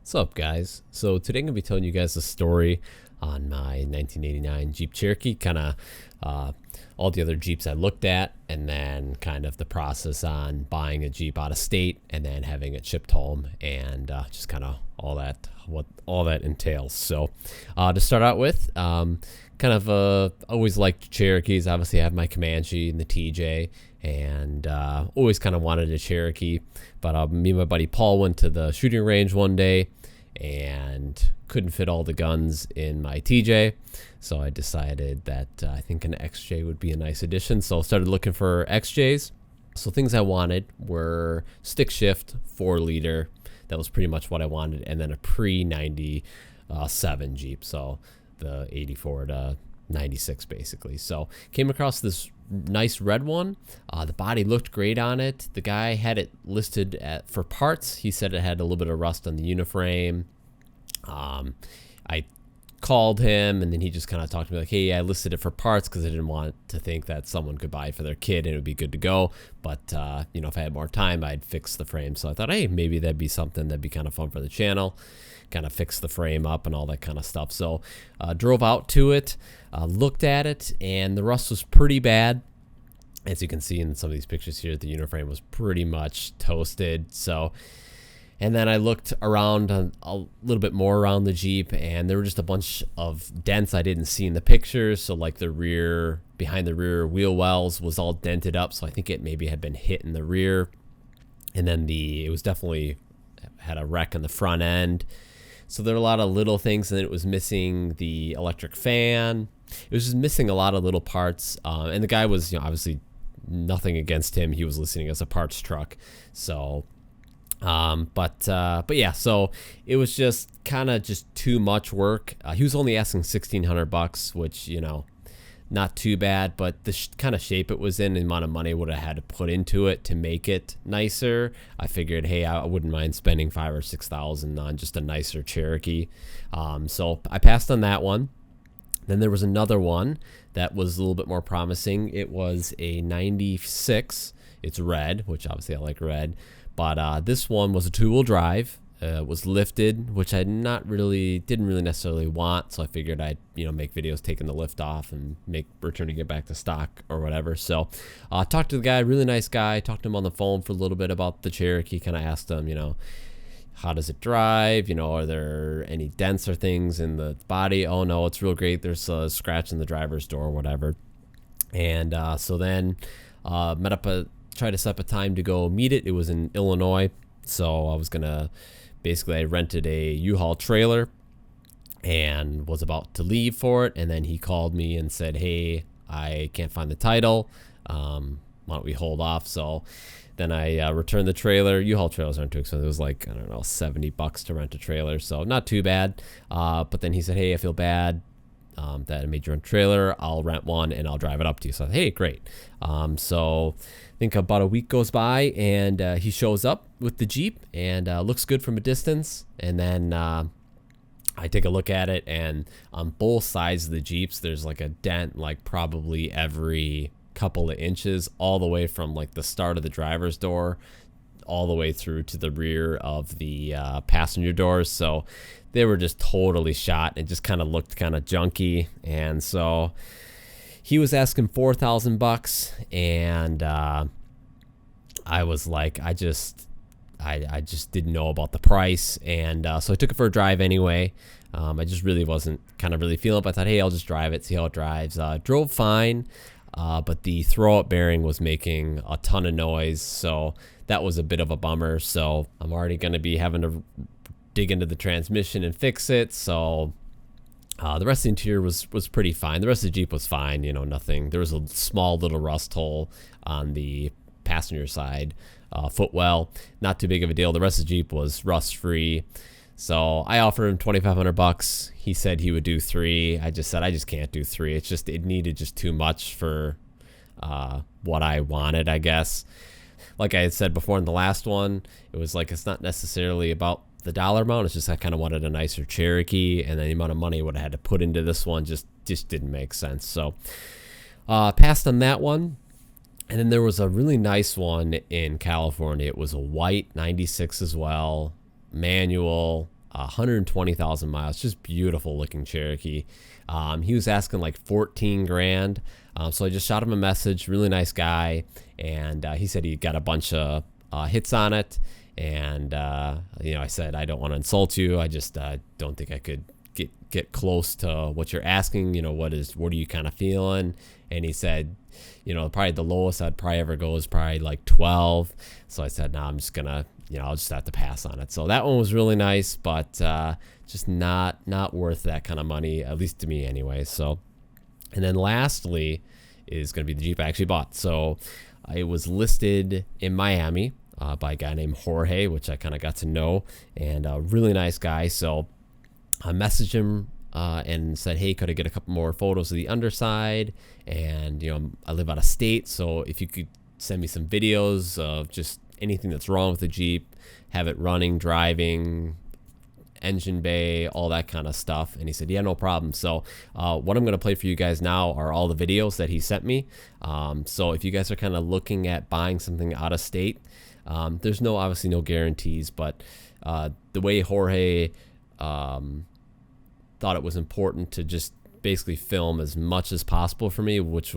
What's up, guys? So today I'm going to be telling you guys a story on my 1989 Jeep Cherokee, kind of all the other Jeeps I looked at, and then kind of the process on buying a Jeep out of state and then having it shipped home, and just kind of what all that entails. So to start out with, always liked Cherokees. Obviously, I have my Comanche and the TJ, and always kind of wanted a Cherokee. But me and my buddy Paul went to the shooting range one day and couldn't fit all the guns in my TJ. So I decided that I think an XJ would be a nice addition. So I started looking for XJs. So things I wanted were stick shift, 4-liter. That was pretty much what I wanted. And then a pre-97 Jeep. So the 84 to 96 basically. So came across this nice red one. The body looked great on it. The guy had it listed for parts. He said it had a little bit of rust on the uniframe. I called him, and then he just kind of talked to me like, hey, I listed it for parts because I didn't want to think that someone could buy it for their kid and it would be good to go. But if I had more time, I'd fix the frame. So I thought, hey, maybe that'd be something that'd be kind of fun for the channel, kind of fix the frame up and all that kind of stuff. So drove out to it, looked at it, and the rust was pretty bad. As you can see in some of these pictures here, the uniframe was pretty much toasted. So, and then I looked around a little bit more around the Jeep, and there were just a bunch of dents I didn't see in the pictures. So like the rear, behind the rear wheel wells was all dented up. So I think it maybe had been hit in the rear. And then it was definitely had a wreck in the front end. So there were a lot of little things, and it was missing the electric fan. It was just missing a lot of little parts. And the guy was, obviously nothing against him. He was listing as a parts truck. So, but yeah, so it was just kind of just too much work. He was only asking $1,600, which, not too bad, but the kind of shape it was in, the amount of money would have had to put into it to make it nicer. I figured, hey, I wouldn't mind spending $5,000 or $6,000 on just a nicer Cherokee. So I passed on that one. Then there was another one that was a little bit more promising. It was a 96. It's red, which obviously I like red. But this one was a 2-wheel drive. Was lifted, which I didn't really necessarily want. So I figured I'd make videos taking the lift off and returning it back to stock or whatever. So talked to the guy, really nice guy. Talked to him on the phone for a little bit about the Cherokee. Kind of asked him, how does it drive? Are there any dents or things in the body? Oh no, it's real great. There's a scratch in the driver's door or whatever. And so then tried to set up a time to go meet it. It was in Illinois. So I was gonna, basically I rented a U-Haul trailer and was about to leave for it. And then he called me and said, hey, I can't find the title. Why don't we hold off? So then I returned the trailer. U-Haul trailers aren't too expensive. It was like, I don't know, $70 to rent a trailer. So not too bad. But then he said, hey, I feel bad that I made your own trailer. I'll rent one and I'll drive it up to you. So I said, hey, great. So I think about a week goes by, and he shows up with the Jeep and looks good from a distance. And then I take a look at it, and on both sides of the Jeeps, there's like a dent, like probably every couple of inches, all the way from like the start of the driver's door all the way through to the rear of the passenger doors. So they were just totally shot. It just kind of looked kind of junky. And so he was asking $4,000, and I was like, I just didn't know about the price. And so I took it for a drive anyway. I just really wasn't really feeling it. I thought, hey, I'll just drive it, see how it drives. Drove fine. But the throw-up bearing was making a ton of noise, so that was a bit of a bummer. So I'm already going to be having to dig into the transmission and fix it. So the rest of the interior was pretty fine. The rest of the Jeep was fine, nothing. There was a small little rust hole on the passenger side footwell. Not too big of a deal. The rest of the Jeep was rust-free. So I offered him $2,500. He said he would do 3. I just said, I just can't do 3. It needed just too much for what I wanted, I guess. Like I had said before in the last one, it was like, it's not necessarily about the dollar amount. It's just I kind of wanted a nicer Cherokee, and then the amount of money I would have had to put into this one just didn't make sense. So passed on that one. And then there was a really nice one in California. It was a white 96 as well. Manual. 120,000 miles, just beautiful looking Cherokee. He was asking like 14 grand. So I just shot him a message, really nice guy. And he said he got a bunch of hits on it. And, I said, I don't want to insult you. I just don't think I could get close to what you're asking. What are you kind of feeling? And he said, probably the lowest I'd probably ever go is probably like 12. So I said, no, I'm just gonna, I'll just have to pass on it. So that one was really nice, but just not worth that kind of money, at least to me anyway. So, and then lastly is going to be the Jeep I actually bought. So it was listed in Miami by a guy named Jorge, which I kind of got to know, and a really nice guy. So I messaged him and said, hey, could I get a couple more photos of the underside? And, I live out of state, so if you could send me some videos of just anything that's wrong with the Jeep, have it running, driving, engine bay, all that kind of stuff. And he said, yeah, no problem. So what I'm going to play for you guys now are all the videos that he sent me. So if you guys are kind of looking at buying something out of state, there's obviously no guarantees, but the way Jorge thought it was important to just basically film as much as possible for me, which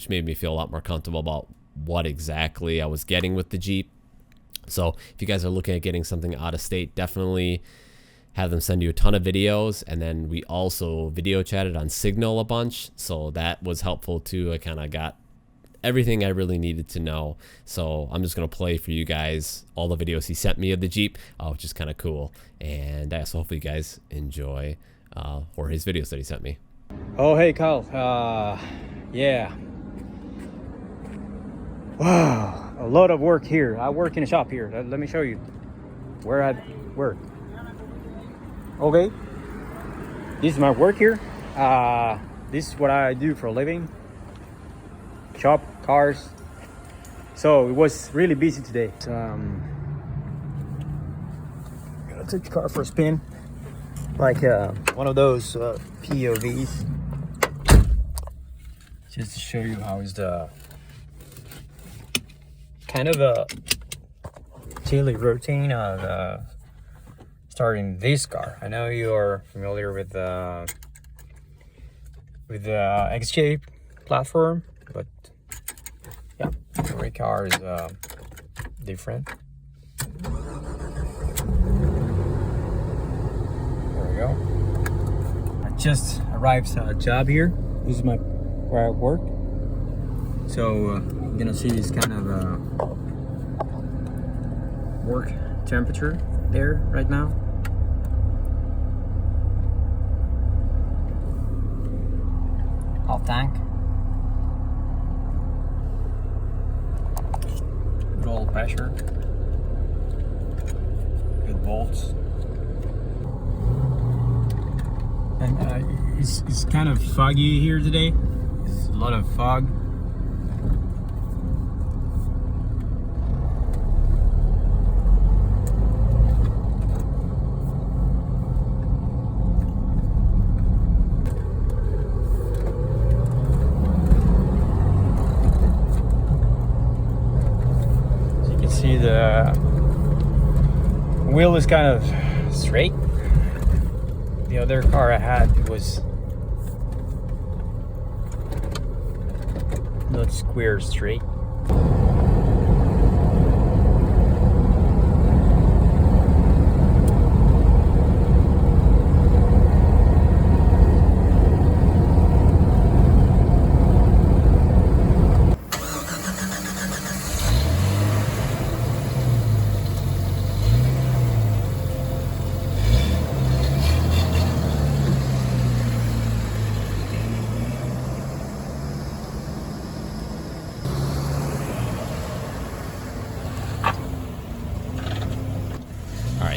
made me feel a lot more comfortable about what exactly I was getting with the Jeep. So if you guys are looking at getting something out of state, definitely have them send you a ton of videos. And then we also video chatted on Signal a bunch, so that was helpful too. I kind of got everything I really needed to know. So I'm just going to play for you guys all the videos he sent me of the Jeep, which is kind of cool. And so hopefully you guys enjoy Jorge's videos that he sent me. Oh, hey, Kyle. Yeah. Wow, a lot of work here. I work in a shop here. Let me show you where I work. Okay. This is my work here. This is what I do for a living. Shop cars. So it was really busy today. Gonna take the car for a spin. Like one of those POVs. Just to show you how is the kind of a daily routine of starting this car. I know you are familiar with the XJ platform, but yeah, every car is different. There we go. I just arrived at a job here. This is where I work. So you're gonna see this kind of work temperature there right now. Half tank. Good old pressure. Good bolts. And it's kind of foggy here today. There's a lot of fog. See, the wheel is kind of straight. The other car I had was not square straight.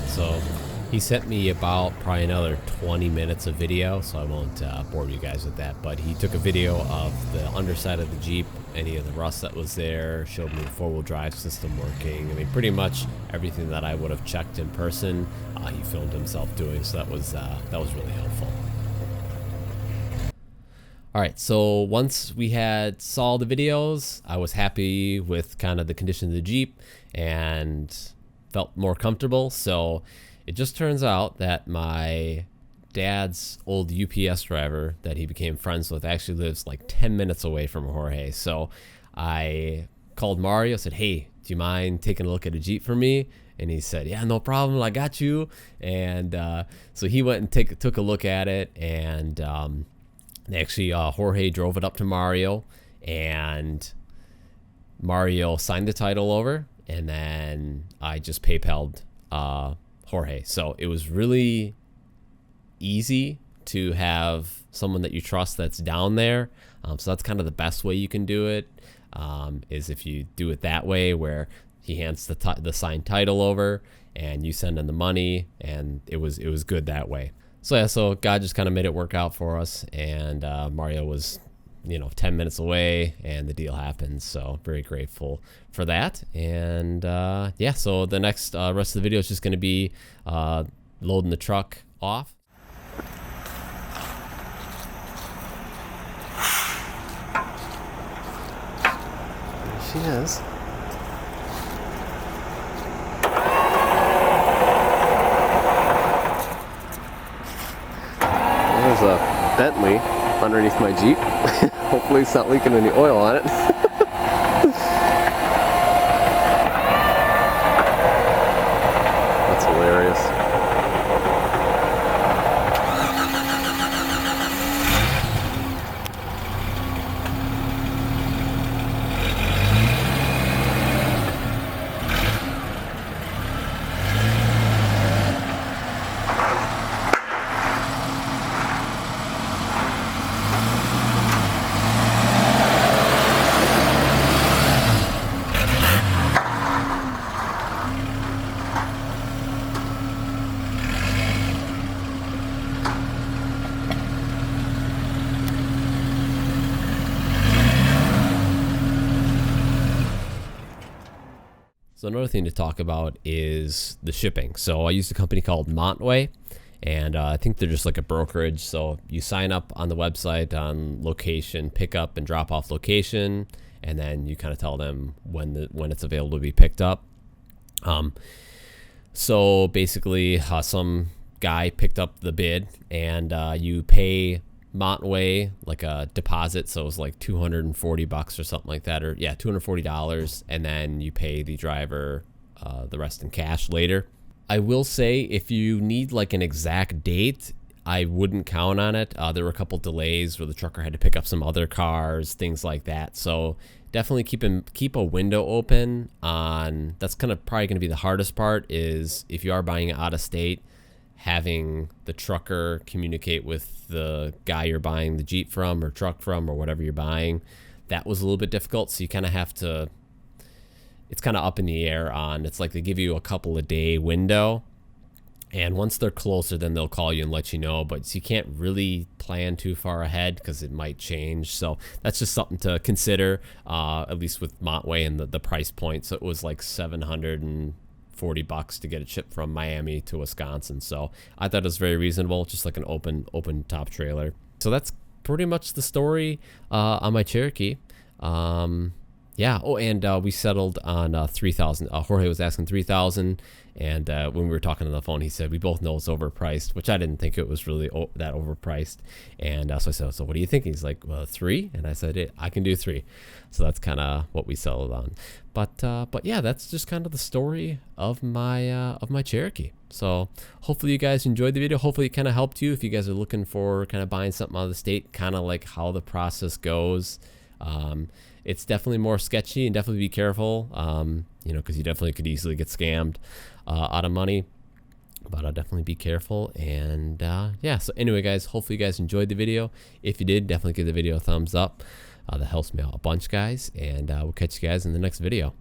So he sent me about probably another 20 minutes of video, so I won't bore you guys with that. But he took a video of the underside of the Jeep, any of the rust that was there, showed me the four-wheel drive system working. I mean, pretty much everything that I would have checked in person, he filmed himself doing. So that was really helpful. All right, so once we saw the videos, I was happy with kind of the condition of the Jeep and felt more comfortable. So It just turns out that my dad's old UPS driver that he became friends with actually lives like 10 minutes away from Jorge. So I called Mario, said, hey, do you mind taking a look at a Jeep for me? And he said, yeah, no problem, I got you. And so he went and took a look at it, and actually Jorge drove it up to Mario, and Mario signed the title over, and then I just PayPal'd Jorge. So it was really easy to have someone that you trust that's down there. So that's kind of the best way you can do it, is if you do it that way, where he hands the signed title over and you send him the money, and it was good that way. So yeah, so God just kind of made it work out for us, and Mario was 10 minutes away, and the deal happened. So very grateful for that. And yeah, so the next rest of the video is just going to be loading the truck off. There she is. There's a Bentley underneath my Jeep. Hopefully it's not leaking any oil on it. That's hilarious. So another thing to talk about is the shipping. So I used a company called Montway, and I think they're just like a brokerage. So you sign up on the website on location, pick up and drop off location, and then you kind of tell them when it's available to be picked up. So basically, some guy picked up the bid, and you pay Montway like a deposit, so it was like $240 or something like that, or yeah, $240, and then you pay the driver the rest in cash later. I will say, if you need like an exact date, I wouldn't count on it. There were a couple delays where the trucker had to pick up some other cars, things like that. So definitely keep a window open on. That's probably going to be the hardest part, is if you are buying it out of state, having the trucker communicate with the guy you're buying the Jeep from or truck from or whatever you're buying. That was a little bit difficult. So you kind of have to, it's kind of up in the air on, it's like they give you a couple of day window, and once they're closer, then they'll call you and let you know. But you can't really plan too far ahead because it might change. So that's just something to consider, at least with Montway and the price point. So it was like $740 to get it shipped from Miami to Wisconsin. So I thought it was very reasonable, just like an open top trailer. So that's pretty much the story on my Cherokee. Yeah. Oh, and we settled on $3,000. Jorge was asking $3,000, and when we were talking on the phone, he said we both know it's overpriced, which I didn't think it was really that overpriced. And so I said, so what do you think? He's like, well, 3, and I said, I can do 3. So that's kind of what we settled on. But yeah, that's just kind of the story of my Cherokee. So hopefully you guys enjoyed the video. Hopefully it kind of helped you if you guys are looking for kind of buying something out of the state, kind of like how the process goes. It's definitely more sketchy, and definitely be careful, because you definitely could easily get scammed out of money. But definitely be careful. And yeah, so anyway, guys, hopefully you guys enjoyed the video. If you did, definitely give the video a thumbs up. That helps me out a bunch, guys. And we'll catch you guys in the next video.